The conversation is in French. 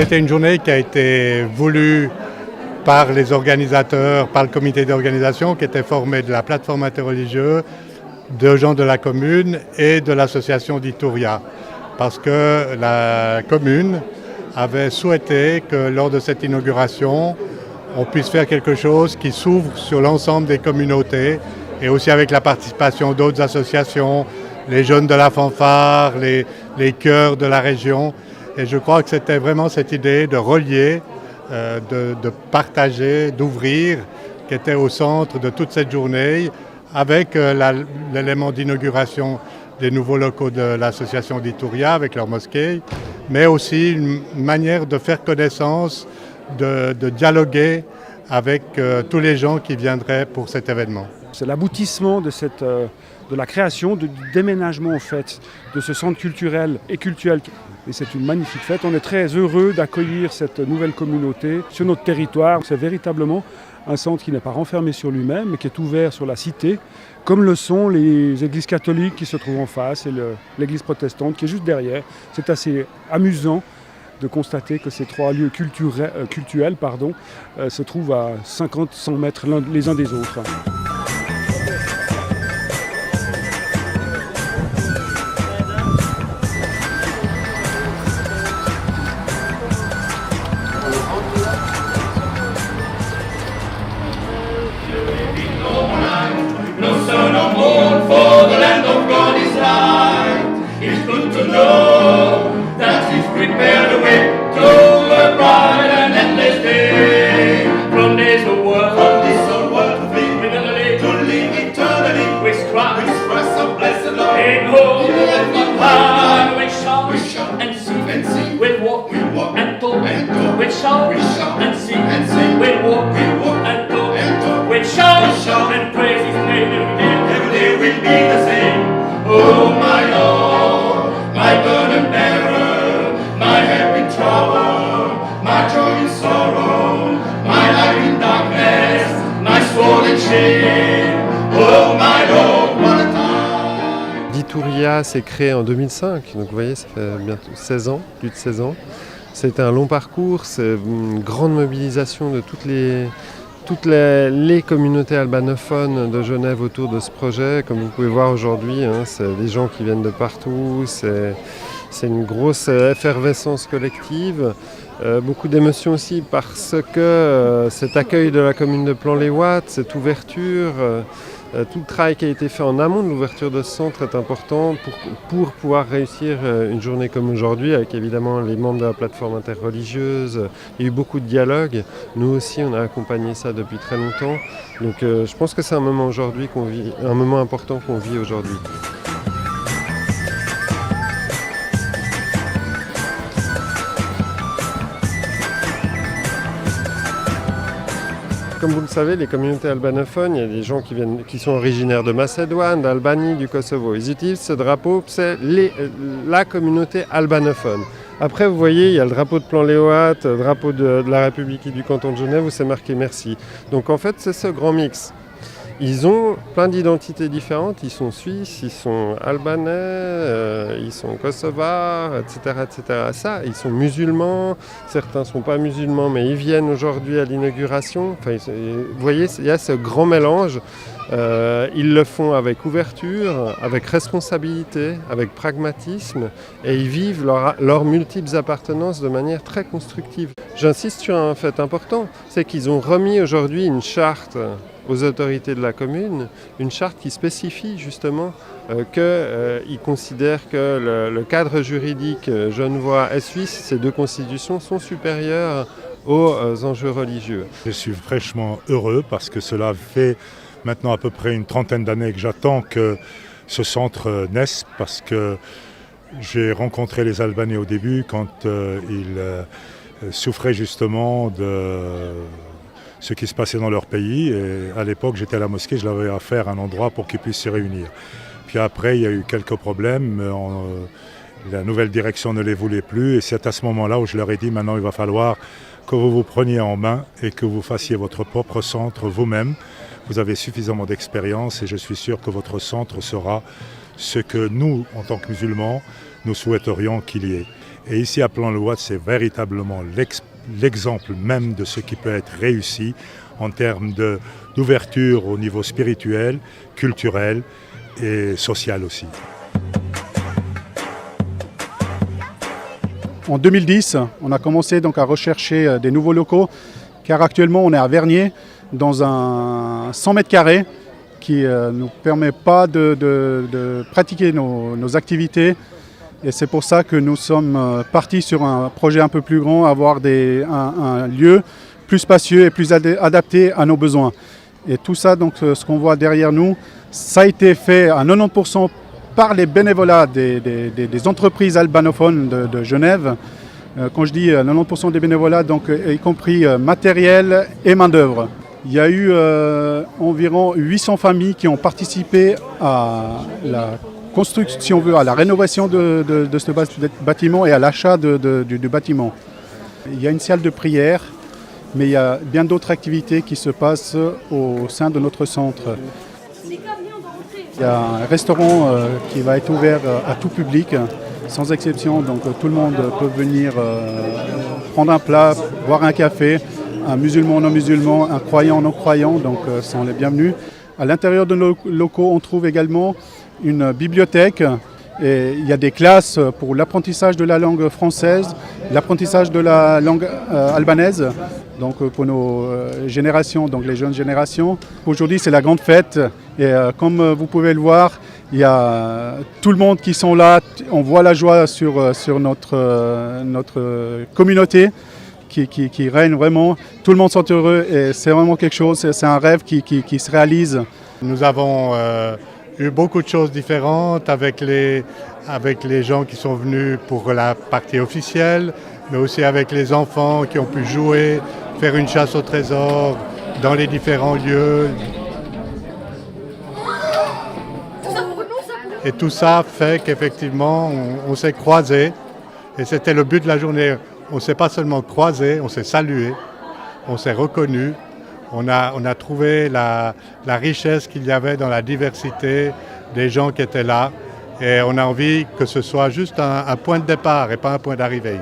C'était une journée qui a été voulue par les organisateurs, par le comité d'organisation qui était formé de la plateforme interreligieuse, de gens de la commune et de l'association d'Ituria. Parce que la commune avait souhaité que lors de cette inauguration, on puisse faire quelque chose qui s'ouvre sur l'ensemble des communautés et aussi avec la participation d'autres associations, les jeunes de la fanfare, les chœurs de la région. Et je crois que c'était vraiment cette idée de relier, de partager, d'ouvrir, qui était au centre de toute cette journée, avec l'élément d'inauguration des nouveaux locaux de l'association d'Ituria, avec leur mosquée, mais aussi une manière de faire connaissance, de dialoguer avec tous les gens qui viendraient pour cet événement. C'est l'aboutissement de la création, du déménagement en fait, de ce centre culturel et cultuel. Et c'est une magnifique fête. On est très heureux d'accueillir cette nouvelle communauté sur notre territoire. C'est véritablement un centre qui n'est pas renfermé sur lui-même, mais qui est ouvert sur la cité, comme le sont les églises catholiques qui se trouvent en face et l'église protestante qui est juste derrière. C'est assez amusant de constater que ces trois lieux cultuels se trouvent à 50-100 mètres les uns des autres. D'Ituria s'est créé en 2005, donc vous voyez, ça fait bientôt 16 ans, plus de 16 ans. C'était un long parcours, c'est une grande mobilisation de toutes les communautés albanophones de Genève autour de ce projet. Comme vous pouvez voir aujourd'hui, c'est des gens qui viennent de partout, c'est une grosse effervescence collective. Beaucoup d'émotions aussi parce que cet accueil de la commune de Plan-les-Ouates, cette ouverture, tout le travail qui a été fait en amont de l'ouverture de ce centre est important pour pouvoir réussir une journée comme aujourd'hui, avec évidemment les membres de la plateforme interreligieuse. Il y a eu beaucoup de dialogues. Nous aussi, on a accompagné ça depuis très longtemps. Donc je pense que c'est un moment aujourd'hui un moment important qu'on vit aujourd'hui. Comme vous le savez, les communautés albanophones, il y a des gens qui sont originaires de Macédoine, d'Albanie, du Kosovo. Ils utilisent ce drapeau, c'est la communauté albanophone. Après, vous voyez, il y a le drapeau de Plan-les-Ouates, le drapeau de la République et du canton de Genève où c'est marqué merci. Donc en fait, c'est ce grand mix. Ils ont plein d'identités différentes, ils sont suisses, ils sont albanais, ils sont kosovars, etc., etc. Ça, ils sont musulmans, certains ne sont pas musulmans, mais ils viennent aujourd'hui à l'inauguration. Enfin, vous voyez, il y a ce grand mélange. Ils le font avec ouverture, avec responsabilité, avec pragmatisme, et ils vivent leurs multiples appartenances de manière très constructive. J'insiste sur un fait important, c'est qu'ils ont remis aujourd'hui une charte aux autorités de la commune, une charte qui spécifie justement qu'ils considèrent que le cadre juridique genevois et suisse, ces deux constitutions, sont supérieures aux enjeux religieux. Je suis fraîchement heureux parce que cela fait maintenant à peu près une trentaine d'années que j'attends que ce centre naisse, parce que j'ai rencontré les Albanais au début quand ils souffraient justement de ce qui se passait dans leur pays. Et à l'époque, j'étais à la mosquée, je leur avais offert un endroit pour qu'ils puissent s'y réunir. Puis après, il y a eu quelques problèmes. La nouvelle direction ne les voulait plus. Et c'est à ce moment-là où je leur ai dit, maintenant, il va falloir que vous vous preniez en main et que vous fassiez votre propre centre vous-même. Vous avez suffisamment d'expérience et je suis sûr que votre centre sera ce que nous, en tant que musulmans, nous souhaiterions qu'il y ait. Et ici à Plan-le-Ouat, c'est véritablement l'exemple même de ce qui peut être réussi en termes d'ouverture au niveau spirituel, culturel et social aussi. En 2010, on a commencé donc à rechercher des nouveaux locaux, car actuellement on est à Vernier, dans un 100 mètres carrés qui ne nous permet pas de pratiquer nos activités. Et c'est pour ça que nous sommes partis sur un projet un peu plus grand, avoir un lieu plus spacieux et plus adapté à nos besoins. Et tout ça, donc, ce qu'on voit derrière nous, ça a été fait à 90% par les bénévolats des entreprises albanophones de Genève. Quand je dis 90% des bénévolats, donc, y compris matériel et main-d'œuvre. Il y a eu environ 800 familles qui ont participé à la construction, si on veut, à la rénovation de ce bâtiment et à l'achat du bâtiment. Il y a une salle de prière, mais il y a bien d'autres activités qui se passent au sein de notre centre. Il y a un restaurant qui va être ouvert à tout public, sans exception, donc tout le monde peut venir prendre un plat, boire un café, un musulman, non-musulman, un croyant, non-croyant, donc sont les bienvenus. À l'intérieur de nos locaux, on trouve également une bibliothèque. Et il y a des classes pour l'apprentissage de la langue française, l'apprentissage de la langue albanaise, donc pour nos générations, donc les jeunes générations. Aujourd'hui, c'est la grande fête et comme vous pouvez le voir, il y a tout le monde qui sont là. On voit la joie sur notre communauté qui règne vraiment. Tout le monde sont heureux et c'est vraiment quelque chose, c'est un rêve qui se réalise. Nous avons eu beaucoup de choses différentes avec les gens qui sont venus pour la partie officielle, mais aussi avec les enfants qui ont pu jouer, faire une chasse au trésor dans les différents lieux. Et tout ça fait qu'effectivement, on s'est croisés. Et c'était le but de la journée. On ne s'est pas seulement croisés, on s'est salués, on s'est reconnus. On a trouvé la richesse qu'il y avait dans la diversité des gens qui étaient là. Et on a envie que ce soit juste un point de départ et pas un point d'arrivée.